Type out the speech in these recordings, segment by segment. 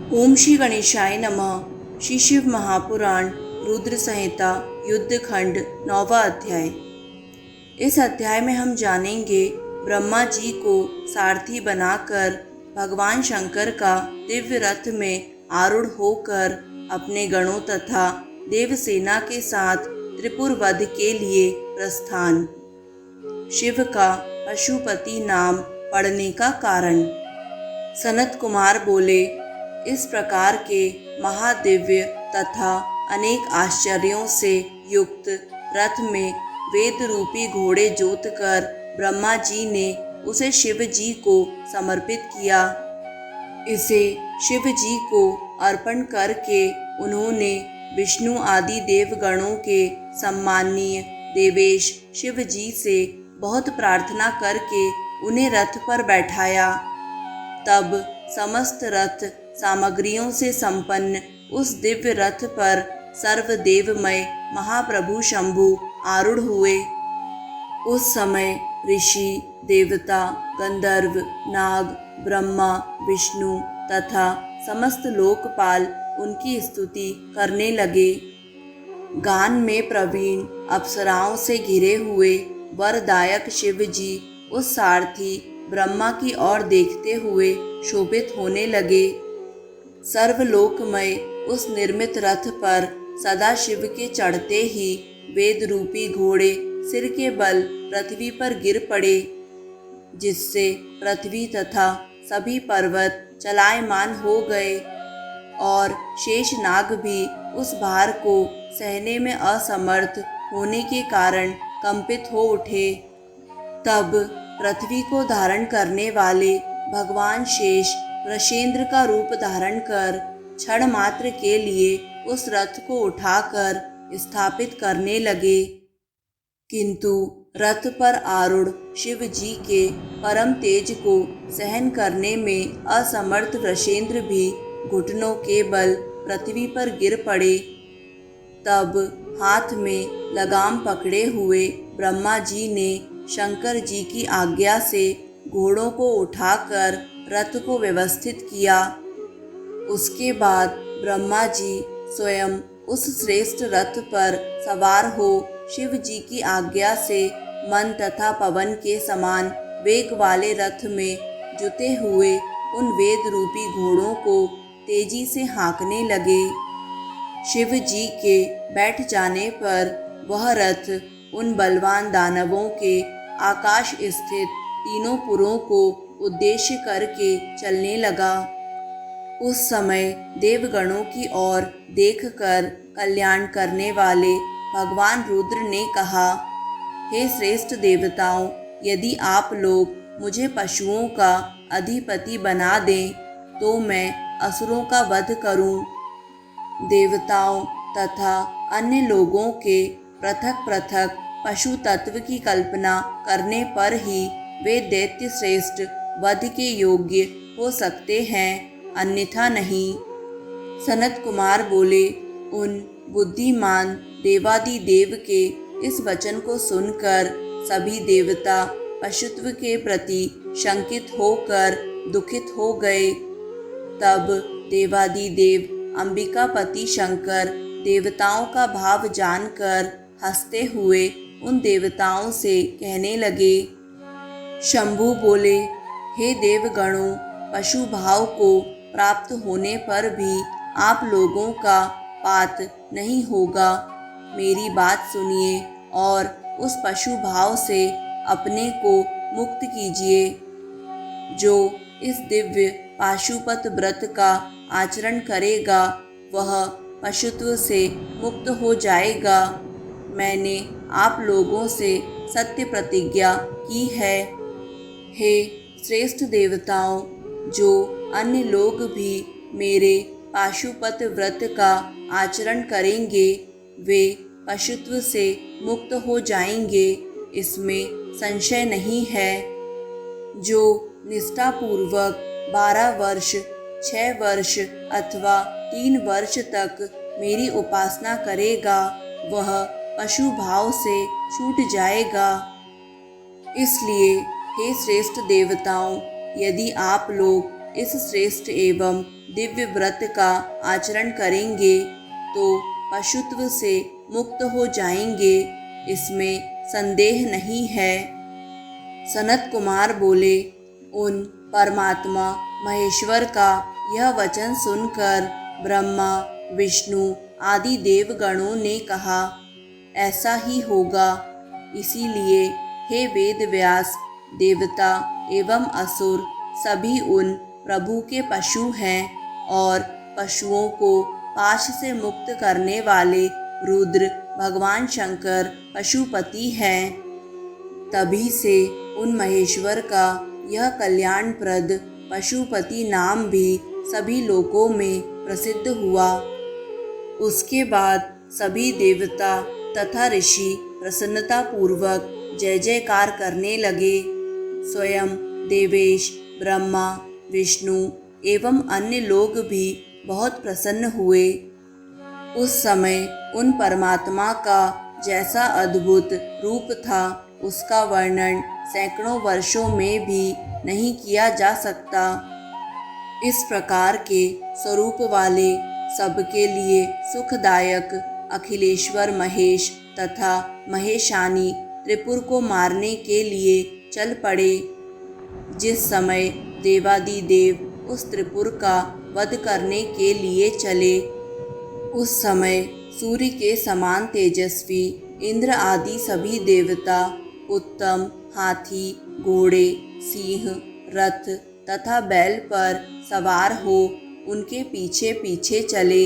ओम श्री गणेशाय नमः। श्री शिव महापुराण रुद्र संहिता युद्धखंड 9वां अध्याय। इस अध्याय में हम जानेंगे ब्रह्मा जी को सारथी बनाकर भगवान शंकर का दिव्य रथ में आरूढ़ होकर अपने गणों तथा देवसेना के साथ त्रिपुर वध के लिए प्रस्थान। शिव का पशुपति नाम पड़ने का कारण। सनत कुमार बोले, इस प्रकार के महादिव्य तथा अनेक आश्चर्यों से युक्त रथ में वेद रूपी घोड़े जोतकर ब्रह्मा जी ने उसे शिव जी को समर्पित किया। इसे शिव जी को अर्पण करके उन्होंने विष्णु आदि देवगणों के सम्माननीय देवेश शिव जी से बहुत प्रार्थना करके उन्हें रथ पर बैठाया। तब समस्त रथ सामग्रियों से संपन्न उस दिव्य रथ पर सर्वदेवमय महाप्रभु शंभु आरूढ़ हुए। उस समय ऋषि, देवता, गंधर्व, नाग, ब्रह्मा, विष्णु तथा समस्त लोकपाल उनकी स्तुति करने लगे। गान में प्रवीण अप्सराओं से घिरे हुए वरदायक शिव जी उस सारथी ब्रह्मा की ओर देखते हुए शोभित होने लगे। सर्वलोकमय उस निर्मित रथ पर सदा शिव के चढ़ते ही वेद रूपी घोड़े सिर के बल पृथ्वी पर गिर पड़े, जिससे पृथ्वी तथा सभी पर्वत चलायमान हो गए और शेष नाग भी उस भार को सहने में असमर्थ होने के कारण कंपित हो उठे। तब पृथ्वी को धारण करने वाले भगवान शेष वृषेंद्र का रूप धारण कर क्षण मात्र के लिए उस रथ को उठाकर स्थापित करने लगे। किंतु रथ पर आरूढ़ शिव जी के परम तेज को सहन करने में असमर्थ वृषेंद्र भी घुटनों के बल पृथ्वी पर गिर पड़े। तब हाथ में लगाम पकड़े हुए ब्रह्मा जी ने शंकर जी की आज्ञा से घोड़ों को उठाकर रथ को व्यवस्थित किया। उसके बाद ब्रह्मा जी स्वयं उस श्रेष्ठ रथ पर सवार हो शिव जी की आज्ञा से मन तथा पवन के समान वेग वाले रथ में जुते हुए उन वेद रूपी घोड़ों को तेजी से हाँकने लगे। शिव जी के बैठ जाने पर वह रथ उन बलवान दानवों के आकाश स्थित तीनों पुरों को उद्देश्य करके चलने लगा। उस समय देवगणों की ओर देखकर कल्याण करने वाले भगवान रुद्र ने कहा, हे श्रेष्ठ देवताओं, यदि आप लोग मुझे पशुओं का अधिपति बना दें तो मैं असुरों का वध करूं। देवताओं तथा अन्य लोगों के पृथक पृथक पशु तत्व की कल्पना करने पर ही वे दैत्य श्रेष्ठ वध के योग्य हो सकते हैं, अन्यथा नहीं। सनत कुमार बोले, उन बुद्धिमान देवादिदेव के इस वचन को सुनकर सभी देवता पशुत्व के प्रति शंकित होकर दुखित हो गए। तब देवादिदेव अंबिकापति शंकर देवताओं का भाव जानकर हंसते हुए उन देवताओं से कहने लगे। शंभु बोले, हे देवगणों, पशु भाव को प्राप्त होने पर भी आप लोगों का पात नहीं होगा। मेरी बात सुनिए और उस पशु भाव से अपने को मुक्त कीजिए। जो इस दिव्य पाशुपत व्रत का आचरण करेगा वह पशुत्व से मुक्त हो जाएगा। मैंने आप लोगों से सत्य प्रतिज्ञा की है। हे श्रेष्ठ देवताओं, जो अन्य लोग भी मेरे पाशुपत व्रत का आचरण करेंगे वे पशुत्व से मुक्त हो जाएंगे, इसमें संशय नहीं है। जो निष्ठापूर्वक 12 वर्ष, 6 वर्ष अथवा 3 वर्ष तक मेरी उपासना करेगा वह पशु भाव से छूट जाएगा। इसलिए हे श्रेष्ठ देवताओं, यदि आप लोग इस श्रेष्ठ एवं दिव्य व्रत का आचरण करेंगे तो पशुत्व से मुक्त हो जाएंगे, इसमें संदेह नहीं है। सनत कुमार बोले, उन परमात्मा महेश्वर का यह वचन सुनकर ब्रह्मा, विष्णु आदि देवगणों ने कहा, ऐसा ही होगा। इसीलिए हे वेद व्यास, देवता एवं असुर सभी उन प्रभु के पशु हैं और पशुओं को पाश से मुक्त करने वाले रुद्र भगवान शंकर पशुपति हैं। तभी से उन महेश्वर का यह कल्याणप्रद पशुपति नाम भी सभी लोकों में प्रसिद्ध हुआ। उसके बाद सभी देवता तथा ऋषि प्रसन्नता पूर्वक जय जयकार करने लगे। स्वयं देवेश, ब्रह्मा, विष्णु एवं अन्य लोग भी बहुत प्रसन्न हुए। उस समय उन परमात्मा का जैसा अद्भुत रूप था, उसका वर्णन सैकड़ों वर्षों में भी नहीं किया जा सकता। इस प्रकार के स्वरूप वाले सबके लिए सुखदायक अखिलेश्वर महेश तथा महेशानी त्रिपुर को मारने के लिए चल पड़े। जिस समय देवादिदेव उस त्रिपुर का वध करने के लिए चले, उस समय सूर्य के समान तेजस्वी इंद्र आदि सभी देवता उत्तम हाथी, घोड़े, सिंह, रथ तथा बैल पर सवार हो उनके पीछे पीछे चले।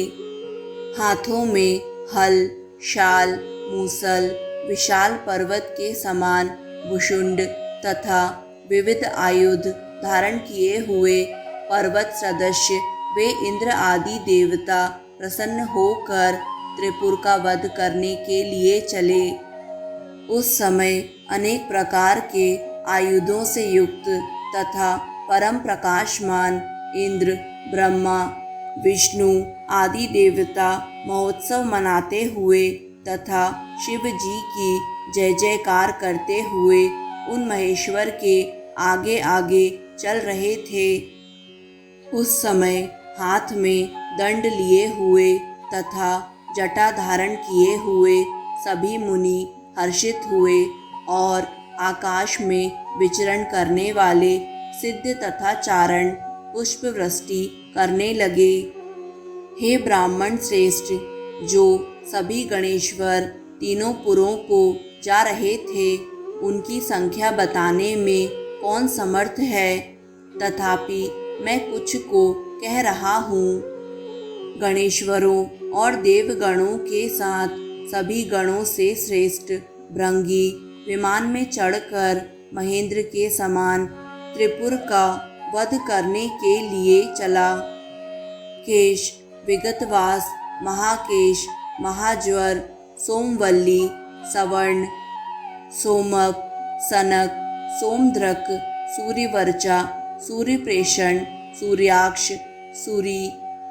हाथों में हल, शाल, मूसल, विशाल पर्वत के समान भुशुंड तथा विविध आयुध धारण किए हुए पर्वत सदस्य वे इंद्र आदि देवता प्रसन्न होकर त्रिपुर का वध करने के लिए चले। उस समय अनेक प्रकार के आयुधों से युक्त तथा परम प्रकाशमान इंद्र, ब्रह्मा, विष्णु आदि देवता महोत्सव मनाते हुए तथा शिव जी की जय जयकार करते हुए उन महेश्वर के आगे आगे चल रहे थे। उस समय हाथ में दंड लिए हुए तथा जटा धारण किए हुए सभी मुनि हर्षित हुए और आकाश में विचरण करने वाले सिद्ध तथा चारण पुष्प वृष्टि करने लगे। हे ब्राह्मण श्रेष्ठ, जो सभी गणेश्वर तीनों पुरों को जा रहे थे, उनकी संख्या बताने में कौन समर्थ है, तथापि मैं कुछ को कह रहा हूँ। गणेश्वरों और देवगणों के साथ सभी गणों से श्रेष्ठ भृंगी विमान में चढ़कर महेंद्र के समान त्रिपुर का वध करने के लिए चला। केश, विगतवास, महाकेश, महाज्वर, सोमवल्ली, सवर्ण, सोमक, सनक, सोमद्रक, सूर्यवर्चा, सूर्यप्रेषण, सूर्याक्ष, सूरी,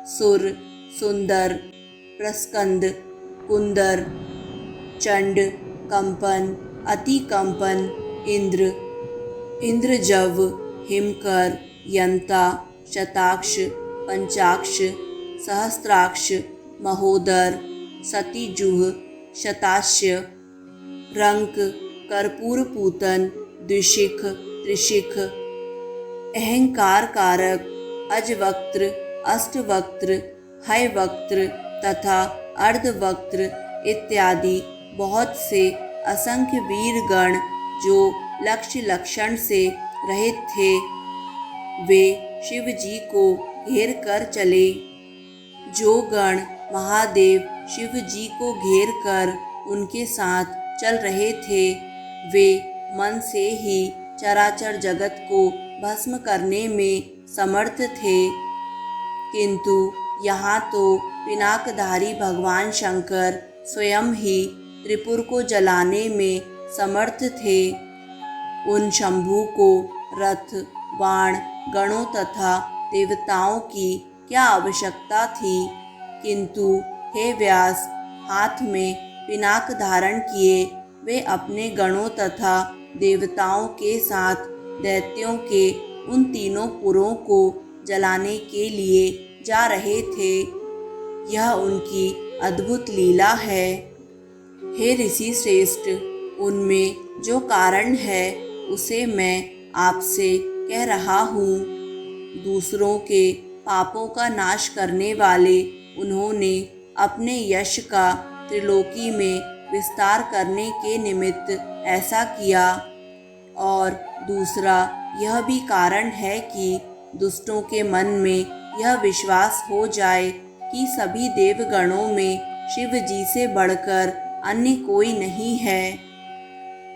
सुर, सुंदर, प्रस्कंद, कुंदर, चंड, कंपन, अतिकंपन, इंद्र, इंद्रजव, हिमकर, यंता, शताक्ष, पंचाक्ष, सहस्त्राक्ष, महोदर, सतीजुह, शतास्य, रंक, कर्पूरपूतन, द्विशिख, त्रिशिख, अहंकार कारक, अजवक्त्र, अष्टवक्त्र, हयवक्त्र तथा अर्धवक्त्र इत्यादि बहुत से असंख्य वीरगण जो लक्ष्य लक्षण से रहित थे, वे शिव जी को घेर कर चले। जो गण महादेव शिव जी को घेर कर उनके साथ चल रहे थे, वे मन से ही चराचर जगत को भस्म करने में समर्थ थे, किंतु यहाँ तो पिनाकधारी भगवान शंकर स्वयं ही त्रिपुर को जलाने में समर्थ थे। उन शंभु को रथ, बाण, गणों तथा देवताओं की क्या आवश्यकता थी, किंतु हे व्यास, हाथ में पिनाक धारण किए वे अपने गणों तथा देवताओं के साथ दैत्यों के उन तीनों पुरों को जलाने के लिए जा रहे थे। यह उनकी अद्भुत लीला है। हे ऋषि श्रेष्ठ, उनमें जो कारण है उसे मैं आपसे कह रहा हूँ। दूसरों के पापों का नाश करने वाले उन्होंने अपने यश का त्रिलोकी में विस्तार करने के निमित्त ऐसा किया। और दूसरा यह भी कारण है कि दुष्टों के मन में यह विश्वास हो जाए कि सभी देवगणों में शिव जी से बढ़कर अन्य कोई नहीं है।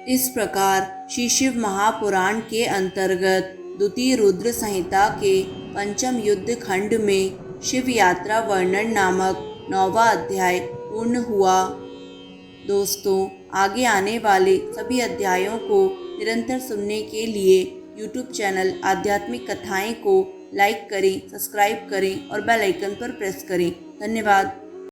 इस प्रकार श्री शिव महापुराण के अंतर्गत द्वितीय रुद्र संहिता के पंचम युद्ध खंड में शिव यात्रा वर्णन नामक 9वां अध्याय पूर्ण हुआ। दोस्तों, आगे आने वाले सभी अध्यायों को निरंतर सुनने के लिए YouTube चैनल आध्यात्मिक कथाएं को लाइक करें, सब्सक्राइब करें और बेल आइकन पर प्रेस करें। धन्यवाद।